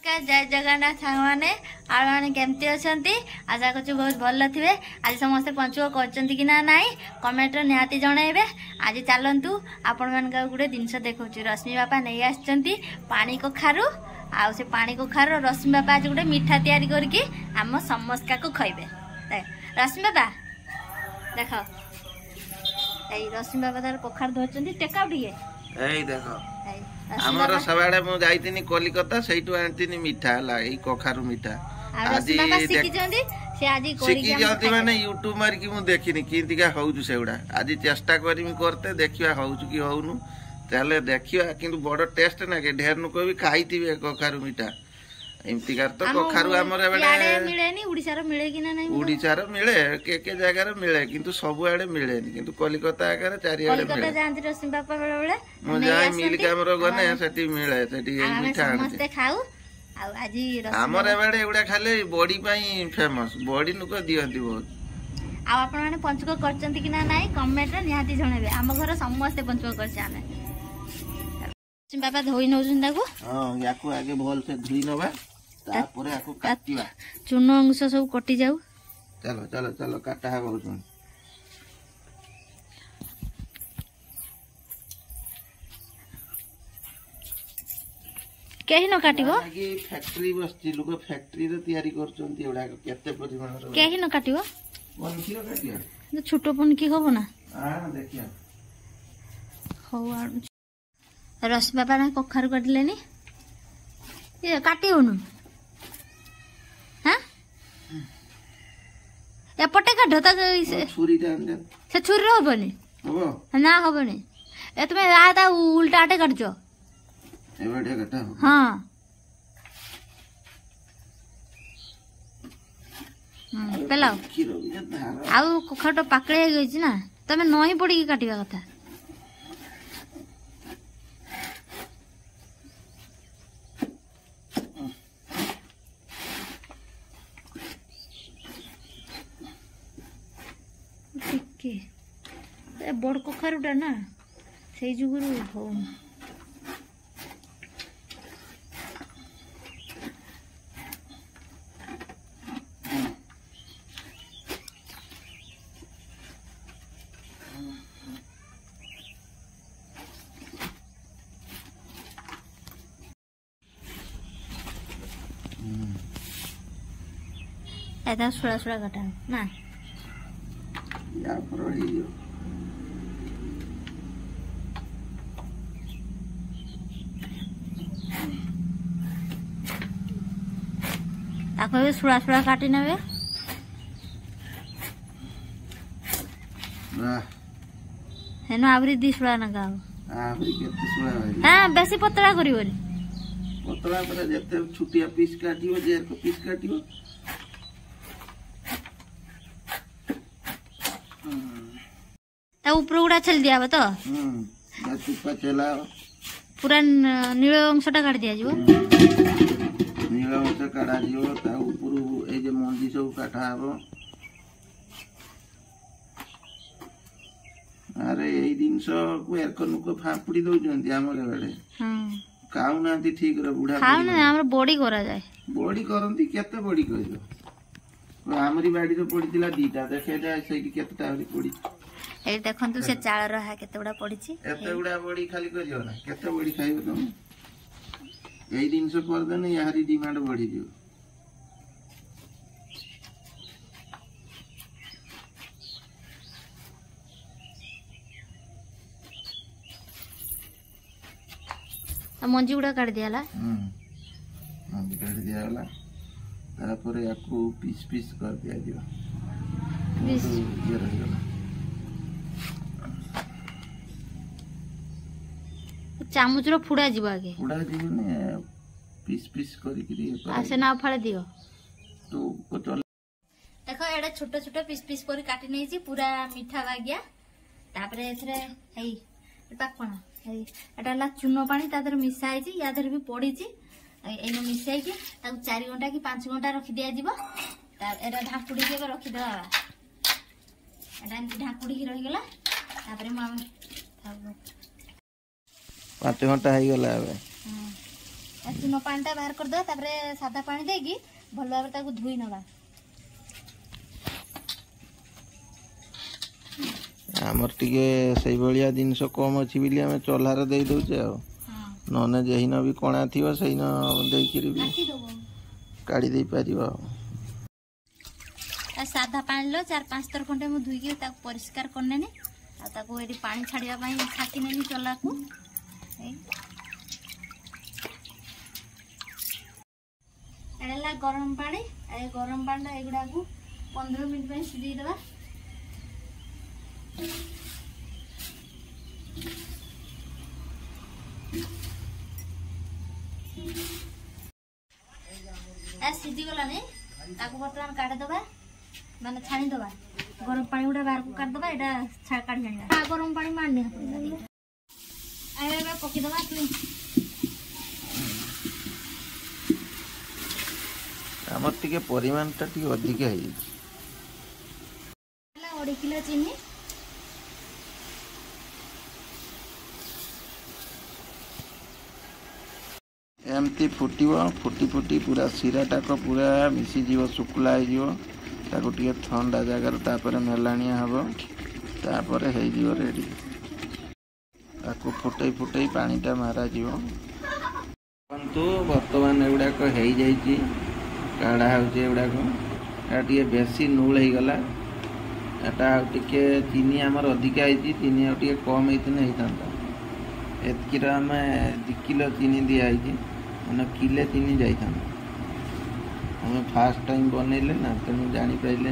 नमस्कार जय जगन्नाथ सांग मैंने आने केमती अच्छा आशा कर बहुत भल थे। आज समस्ते पंचुक कर कमेंट निहाती जनइबे। आज चलतु आपण मान गोटे जिनस देखा रश्मि बापा नहीं आसती पानी कखारु आ से पानी कखारु रश्मि बापा आज गोटे मिठा तैयारी करके आम समस्का को खइबे। रश्मि बापा देख रश्मि बापा तार कखार धरती टेका देख आमर सबआड़े मु जाइतिनी कलिकता सेइटु आंतिनी मिठा ला ई कखारु मिठा आज शिखी जल्दी माने यूट्यूब मार की मु देखिनी किंतिका होउजु सेउडा आज चेष्टा करमी करते देखिया होउजु की होउनु ताले देखिया किंतु बड़ टेस्ट ना के ढेर नु को भी खाइतिबे कखारु मिठा एमतिकार तो कखारु हमर एबडे मिलेनी उड़ीसा रो मिले कि ना नहीं उड़ीसा रो मिले के जगह रो मिले किंतु सब आड़े मिलेनी किंतु कलिकता आकर चारि आड़े मिले कलिकता जानती रश्मि बापा बेले बेले मु जाय मिल कामरो गने सेठी मिले सेठी मिठा समस्त खाऊ आ आज हमर एबडे उडा खाले बॉडी पई फेमस बॉडी नु को दियंती बहुत आ आपण माने पंचुक करचंती कि ना नाही कमेंट रे निहाती जणेबे। हम घर समस्त पंचुक करछ आमे रश्मि बापा धोई नउछन ताको। हां याको आगे भल से धुई नबा तापरे आको काटिबा चून अंश सब कटि जाऊ। चलो चलो चलो काटा है बहुत केही न काटिबो आगे फैक्ट्री बसती लोग फैक्ट्री रे तयारी करचंती एडा केते परिमाण रो केही न काटिबो पनकी रो काटिया छोटो पनकी होबो ना। हां देखिया हो रश्मि बापा ना कखारु काटलेनी ये काटी होनु हां एपटे काढ ता छुरी जान से छुरी होबनी हो ना होबनी ए तुमे आधा उल्टा आटे काटजो एबडे काटा हां पेलाओ आउ कखारु पाकळे हे गइछ ना तमे नही पड़ी की काटिबा कथा बड़ कखारुटा ना से जुगुरु हो एदा सुड़ा सुड़ा काटा ना या परही ताको सुड़ा सुड़ा काटी नेबे वाह हेनो आवरी दी सुड़ा ना गाओ आवरी केते सुड़ा भाई हां बेसी पतला करिवोनी पतला पर जते छुटिया पीस काटियो जेर को पीस काटियो ता ऊपर उड़ा चल दिया तो बाकी पचला पूरा नील अंशटा काट दिया जीवो नील अंश काटा जीवो ता ऊपर ए जे मंदी सब काटा हबो। अरे एई दिन को एरकनु को फापुड़ी दउ जंती हमरे बेडे हां काउ नांती ठीक रे बुढ़ा खाउ ना हमर बॉडी करा जाय बॉडी करंती केते बॉडी कइलो हमरी बाडी रो पड़ीतिला दीटा देखे जाय सेठी केतेटा हरी पड़ी ए देखंतु से चाळ रहा केते उडा पड़ीची एते उडा बॉडी खाली करियो ना केते बॉडी खाइबो तुम एई दिन से कर देने यारी डिमांड बढ़ी दियो मंजी उडा काट दियाला मंजी काट दियाला तापर याकू पीस पीस कर दिया दियो पीस ये रहला चामुच रो फुडा जीव आगे फुडा जीव ने पीस पीस करी के आसे ना फाळे दियो तो पटल देखो एडा छोटा छोटा पीस पीस करी काटी नै छी पूरा मीठा लागिया तापरे एथरे हेई पाकण हेई एटा ला चूनो पानी तादर मिसा आइची यादर भी पड़ी छी एनो मिसाई के ताकू 4 घंटा कि 5 घंटा रखि दिया जीव ता एटा ढाकुड़ी के रखि दवा एटा ढाकुड़ी के रहि गेला तापरे माम 5 घंटा हो गला चून पानी बाहर करदे तापरे सादा पानी देगी भल भाव ताकू धोई नवा आमर टिके सही भलिया जिनस कम अछि बिली हमें चोल्हार दे दउचे आ नने जेहिन भी कोणा थिबो सहीन देइकिरी भी काढ़ी दे पारिबो सादा पानी लो 4-5 थर खंडे मु धुई के ताकू परिष्कार करनेनी आ ताकू एडी पानी छाड़िया पई छाकी नेनी चोला को एडला गरम पानी ए गरम पानी एगुडा को 15 मिनिट पई सिझी देबा ए सिझी गलानी ताकू बर्तमान काढ दबा माने छाणी दबा गरम पानी उडा बाहर को काढ दबा एटा छा काढ जानिबा गरम पानी मारनी हपो आए बा पकी दबा तू आमर टिके परिमाण टा टिके अधिक है 1 किलो चीनी एमती फुटिव फुटी फुटी पूरा सिराटा को पूरा मिसी जीव शुक्ला हो ताको टिके ठंडा जगार तापर मेलानिया हबो तापर हे जीव रेडी ताको फुटई फुटई पानीटा मारा जीव परंतु वर्तमान एगुड़ा को हे जाइए काढ़ा होचे एगुड़ा को टिके बेसी नूल हो गला एटा टिके चीनी आमर अधिका है चीनी आ टिके कम होइतने होइतांता एतकी आम 2 किलो चीनी दिया मैंने किले चीनी जाइए हमें फास्ट टाइम बनइले ना तेणु जानी पाइले